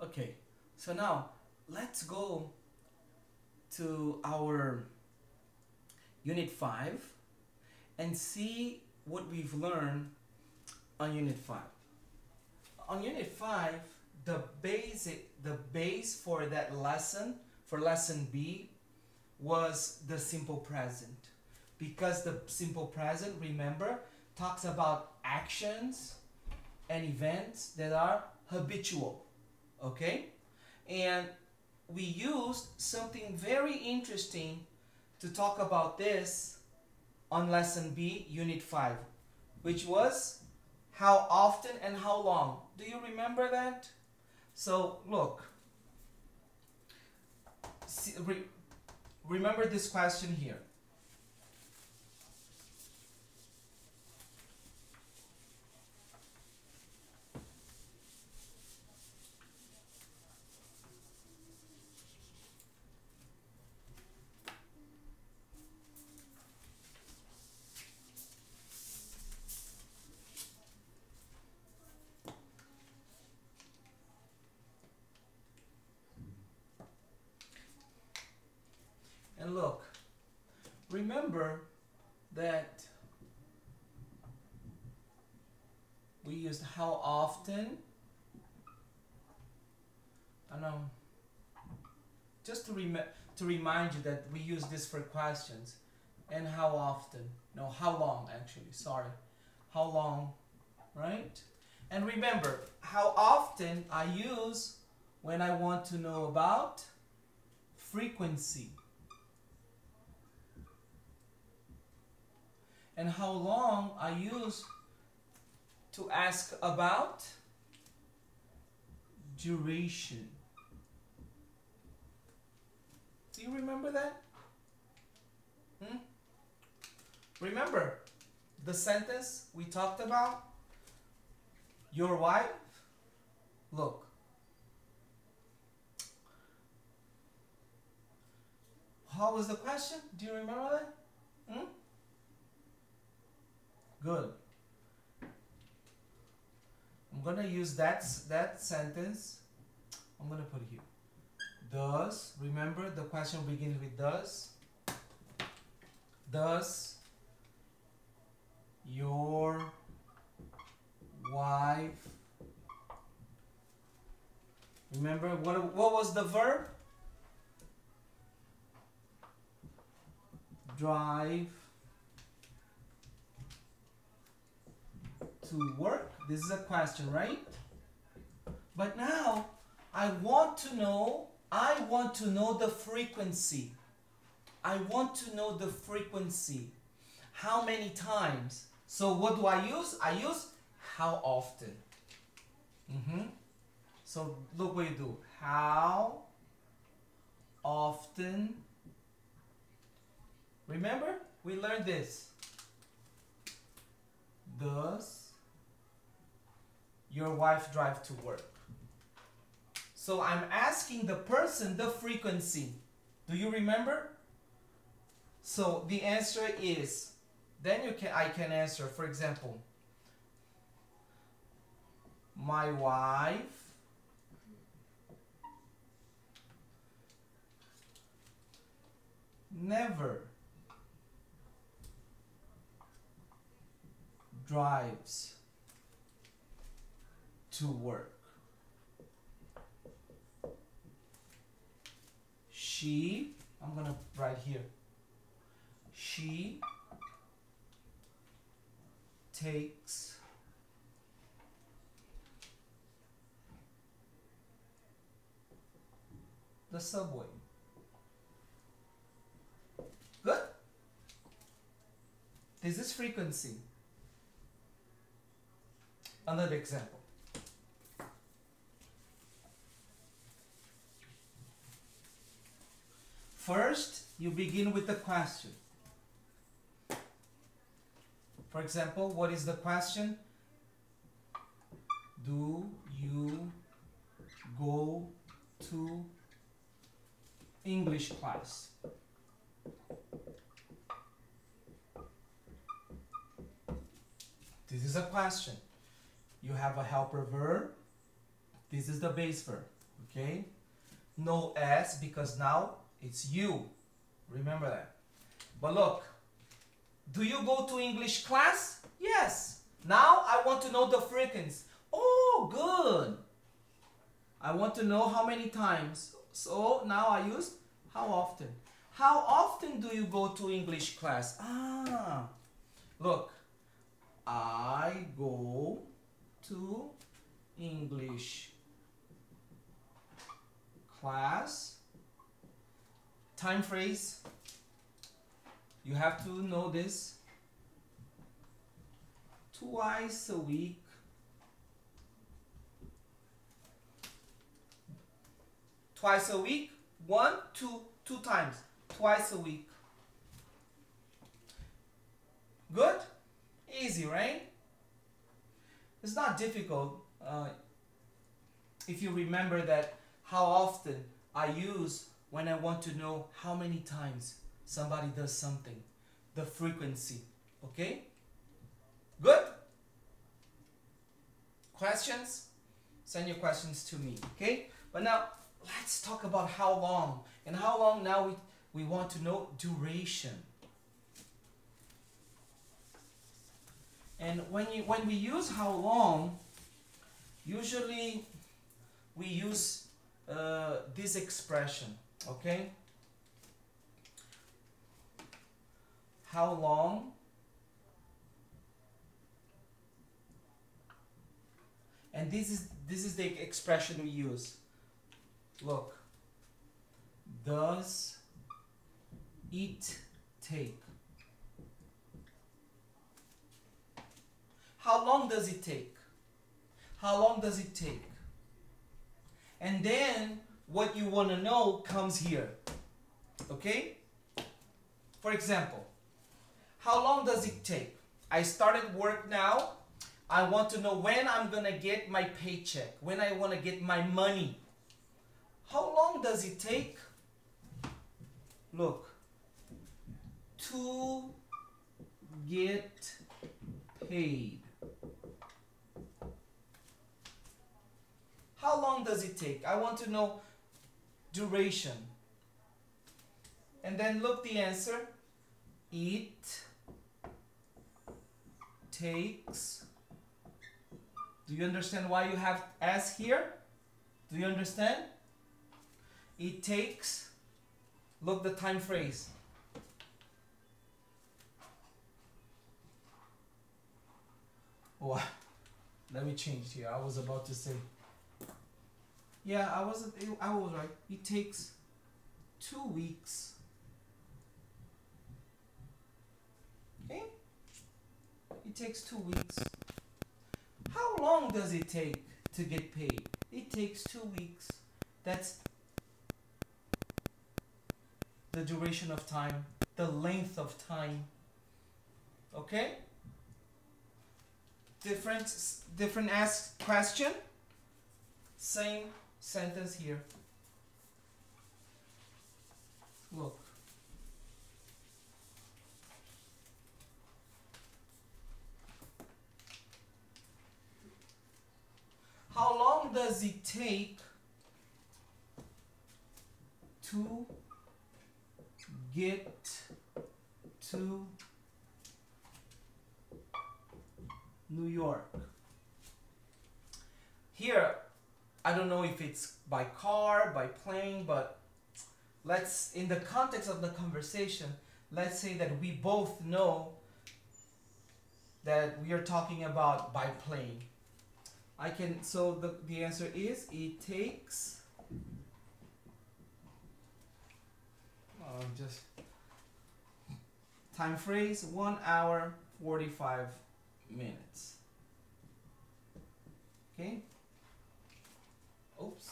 Okay, so now let's go to our Unit 5 and see what we've learned on Unit 5. On Unit 5, the base for that lesson, for lesson B, was the simple present. Because the simple present, remember, talks about actions and events that are habitual, okay? And we used something very interesting to talk about this on lesson B, Unit 5, which was how often and how long. Do you remember that? So look, remember this question here. And look, remember that we used how often. I know, just to remind you that we use this for questions. And how often? No, how long actually, sorry. How long, right? And remember, how often I use when I want to know about frequency. And how long I use to ask about duration. Do you remember that? Remember the sentence we talked about? Your wife? Look. How was the question? Do you remember that? Good. I'm going to use that sentence. I'm going to put it here. Does, remember the question begins with does. Does your wife, remember what was the verb? Drive to work. This is a question, right? But now I want to know the frequency. I want to know the frequency. How many times? So what do I use? I use how often. So look what you do. How often? Remember? We learned this. Does your wife drive to work? So I'm asking the person the frequency. Do you remember? So the answer is, then I can answer, for example, my wife never drives to work. She, I'm going to write here, she takes the subway. Good? This is frequency. Another example. First, you begin with the question. For example, what is the question? Do you go to English class? This is a question. You have a helper verb. This is the base verb. Okay? No S because now it's you. Remember that. But look, do you go to English class? Yes. Now I want to know the frequency. Oh, good. I want to know how many times. So now I use how often. How often do you go to English class? Ah, look. I go to English class. Time phrase. You have to know this. Twice a week. Twice a week. One, two times. Twice a week. Good? Easy, right? It's not difficult if you remember that how often I use when I want to know how many times somebody does something. The frequency. Okay? Good? Questions? Send your questions to me. Okay? But now, let's talk about how long. And how long now we want to know duration. And when we use how long, usually we use this expression, okay? How long and this is the expression we use. Look, does it take? How long does it take? How long does it take? And then what you want to know comes here. Okay? For example, how long does it take? I started work now. I want to know when I'm going to get my paycheck, when I want to get my money. How long does it take? Look, to get paid. How long does it take? I want to know duration. And then look the answer. It takes. Do you understand why you have S here? Do you understand? It takes. Look the time phrase. Oh, let me change here. I was about to say. Yeah, I was right. It takes 2 weeks. Okay? It takes 2 weeks. How long does it take to get paid? It takes 2 weeks. That's the duration of time, the length of time. Okay? Different ask question. Same sentence here. Look. How long does it take to get to New York? Here, I don't know if it's by car, by plane, but let's, in the context of the conversation, let's say that we both know that we are talking about by plane. So the answer is, it takes, just time phrase, 1 hour, 45 minutes. Okay? Oops.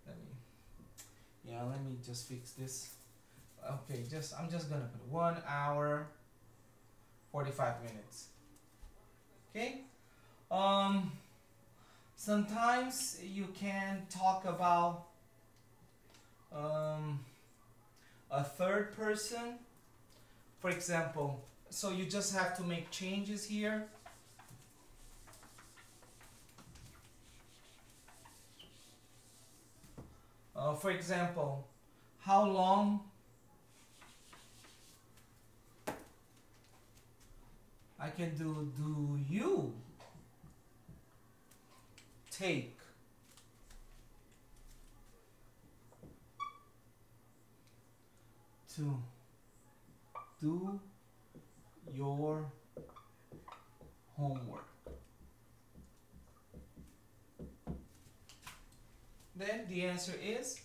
Let me just fix this. Okay, I'm just gonna put 1 hour, 45 minutes. Okay? Sometimes you can talk about a third person. For example, so you just have to make changes here. For example, how long I can do you take to do your homework? Then the answer is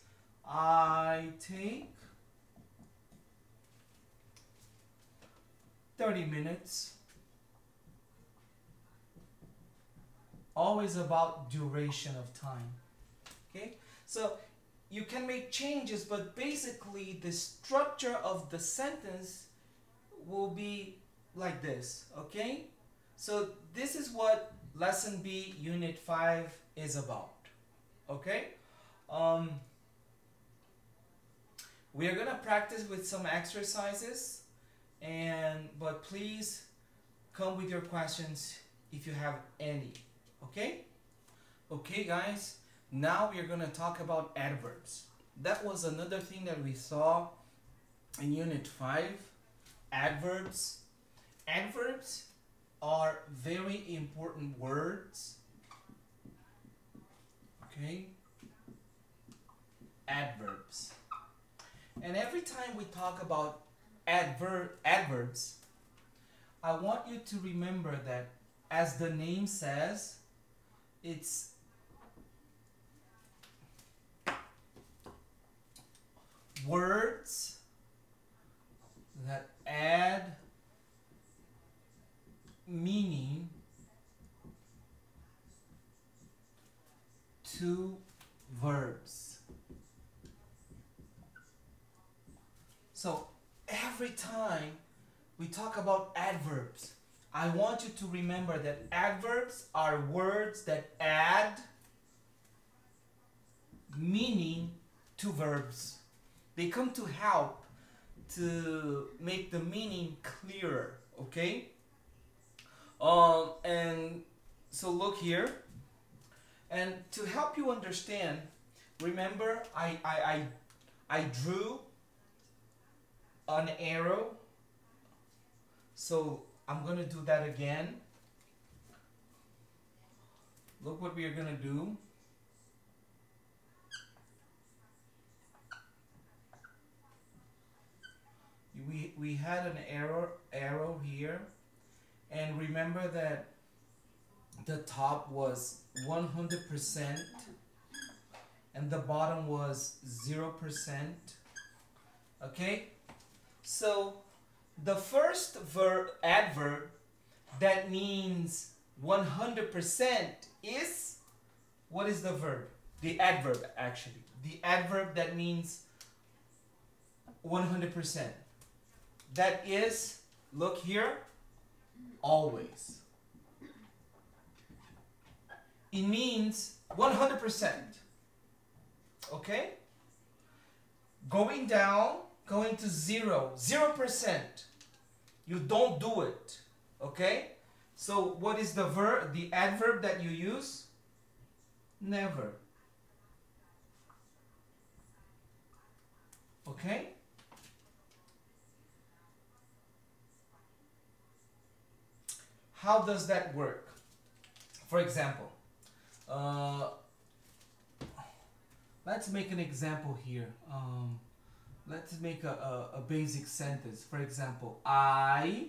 I take 30 minutes. Always about duration of time. Okay? So you can make changes, but basically the structure of the sentence will be like this. Okay? So this is what Lesson B, Unit 5 is about. Okay? We are gonna practice with some exercises, but please come with your questions if you have any. Okay? Okay, guys. Now we are gonna talk about adverbs. That was another thing that we saw in Unit 5. Adverbs. Adverbs are very important words. Okay? Adverbs. And every time we talk about adverbs, I want you to remember that, as the name says, it's words that add meaning to verbs. So every time we talk about adverbs, I want you to remember that adverbs are words that add meaning to verbs. They come to help to make the meaning clearer, okay? And so look here. And to help you understand, remember I drew an arrow. So I'm going to do that again. Look what we are going to do. We had an arrow here, and remember that the top was 100% and the bottom was 0%. Okay? So the first adverb that means 100% is, what is the verb? The adverb, actually. The adverb that means 100%. That is, look here, always. It means 100%. Okay? Going down, going to 0%. You don't do it. Okay? So what is the verb, the adverb that you use? Never. Okay? How does that work? For example, let's make an example here. Let's make a basic sentence. For example, I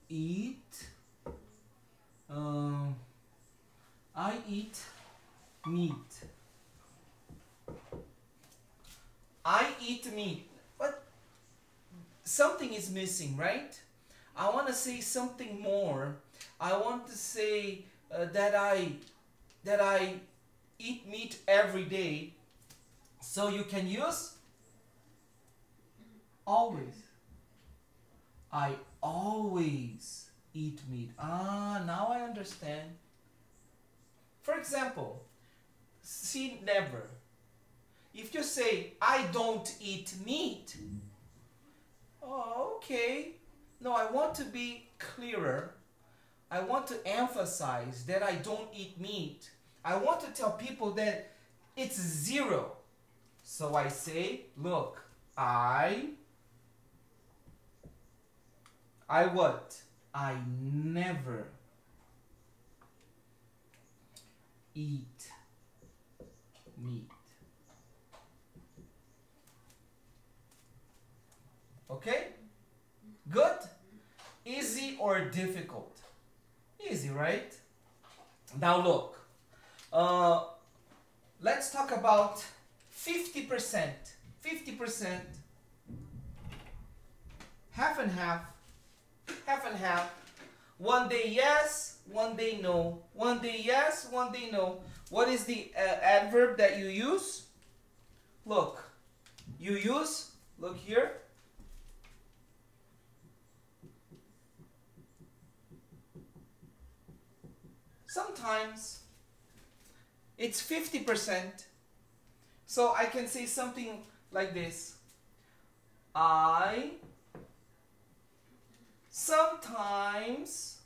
eat meat. I eat meat. But something is missing, right? I want to say something more. I want to say that I eat meat every day. So you can use always. I always eat meat. Ah, now I understand. For example, see never. If you say, I don't eat meat. Oh, okay. No, I want to be clearer. I want to emphasize that I don't eat meat. I want to tell people that it's 0. So I say, look, I what? I never eat meat. Okay? Good? Easy or difficult? Easy, right? Now look. Let's talk about 50%. 50%. Half and half. Half and half. One day yes, one day no. One day yes, one day no. What is the adverb that you use? Look. You use, look here. Sometimes it's 50%. So I can say something like this. I sometimes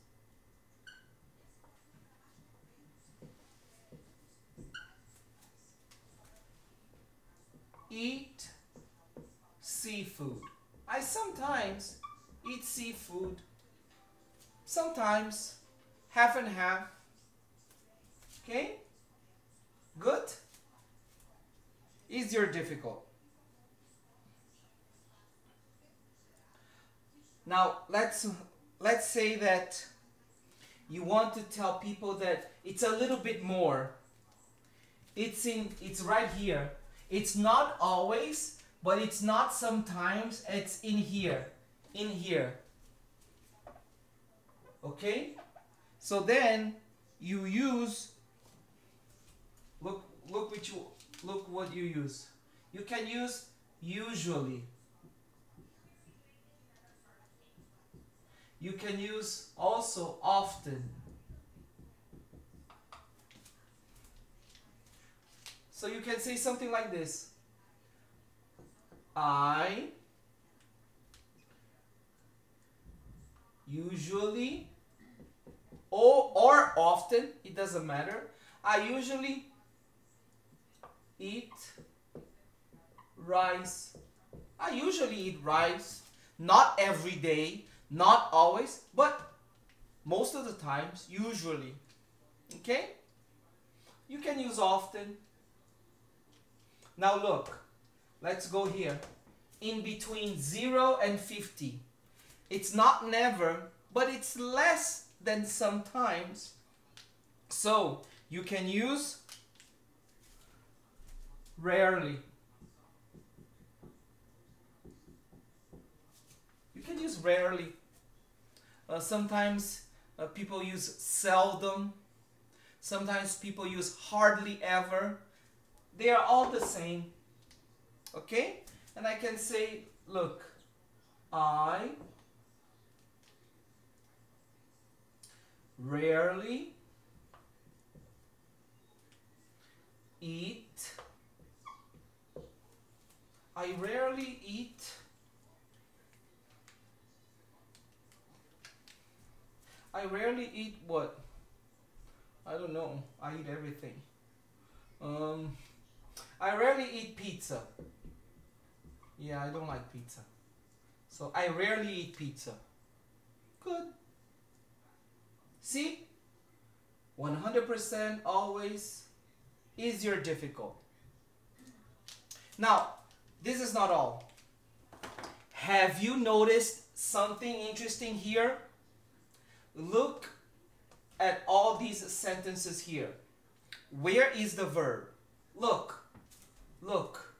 eat seafood. I sometimes eat seafood. Sometimes half and half. Okay? Good? Easy or difficult? Now let's say that you want to tell people that it's a little bit more. It's right here. It's not always, but it's not sometimes. It's in here. In here. Okay? So then you use, look what you use. You can use usually. You can use also often. So you can say something like this. I usually or often, it doesn't matter. I usually eat rice. I usually eat rice. Not every day, not always, but most of the times, usually. Okay? You can use often. Now look, let's go here. In between 0 and 50. It's not never, but it's less than sometimes. So you can use rarely. You can use rarely. Sometimes people use seldom. Sometimes people use hardly ever. They are all the same. Okay? And I can say, look, I rarely eat. I rarely eat. I rarely eat what? I don't know. I eat everything. I rarely eat pizza. Yeah, I don't like pizza. So I rarely eat pizza. Good. See? 100% always. Easy or difficult. Now, this is not all. Have you noticed something interesting here? Look at all these sentences here. Where is the verb? Look. Look.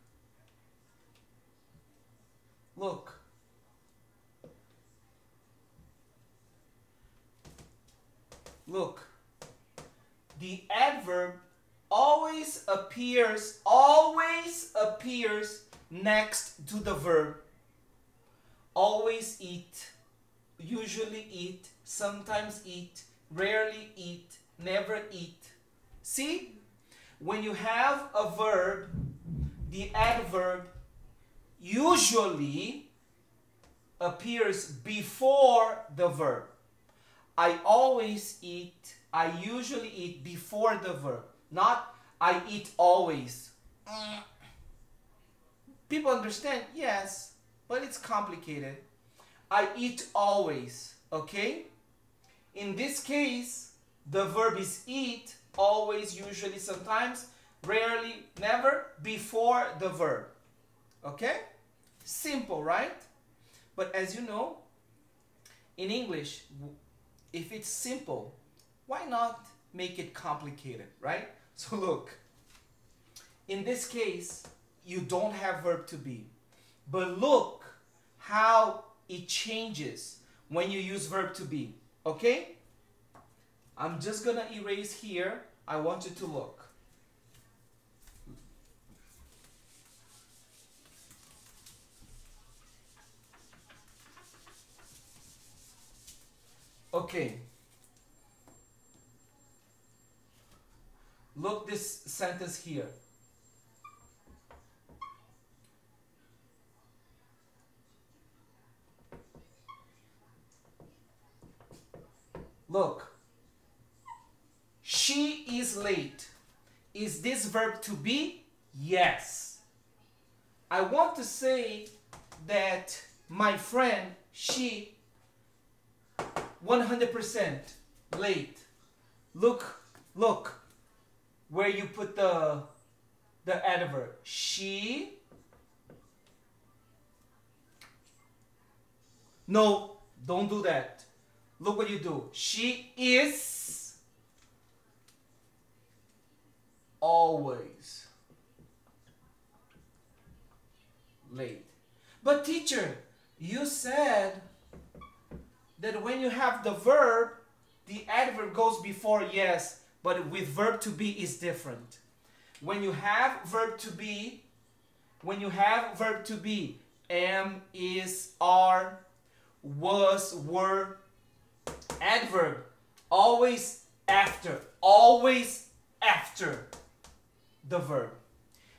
Look. Look. The adverb always appears next to the verb. Always eat, usually eat, sometimes eat, rarely eat, never eat. See? When you have a verb, the adverb usually appears before the verb. I always eat, I usually eat before the verb, not I eat always. People understand? Yes, but it's complicated. I eat always, okay? In this case, the verb is eat, always, usually, sometimes, rarely, never, before the verb. Okay? Simple, right? But as you know, in English, if it's simple, why not make it complicated, right? So look, in this case, you don't have verb to be. But look how it changes when you use verb to be. Okay? I'm just gonna erase here. I want you to look. Okay. Look this sentence here. Look. She is late. Is this verb to be? Yes. I want to say that my friend, she, 100% late. Look where you put the adverb. She. No, don't do that. Look what you do. She is always late. But teacher, you said that when you have the verb, the adverb goes before. Yes, but with verb to be is different. When you have verb to be, am, is, are, was, were, adverb, always after the verb.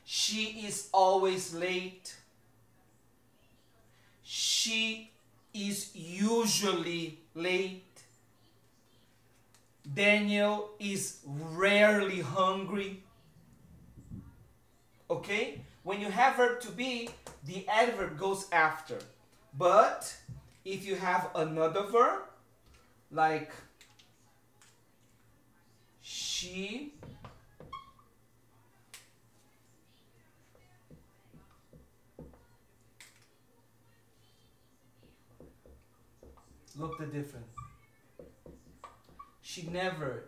She is always late. She is usually late. Daniel is rarely hungry. Okay? When you have verb to be, the adverb goes after. But if you have another verb, like she look the difference. She never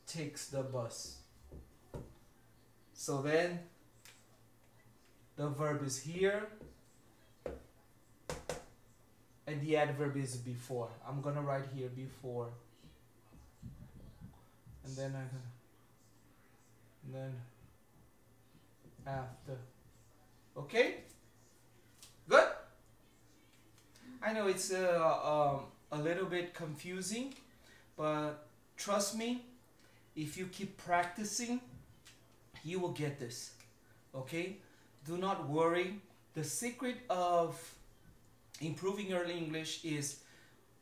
takes the bus. So then the verb is here and the adverb is before. I'm gonna write here before. And then after. Okay? Good? I know it's a little bit confusing, but trust me, if you keep practicing, you will get this. Okay? Do not worry. The secret of improving your English is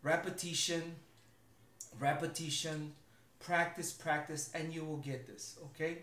repetition, practice, and you will get this. Okay?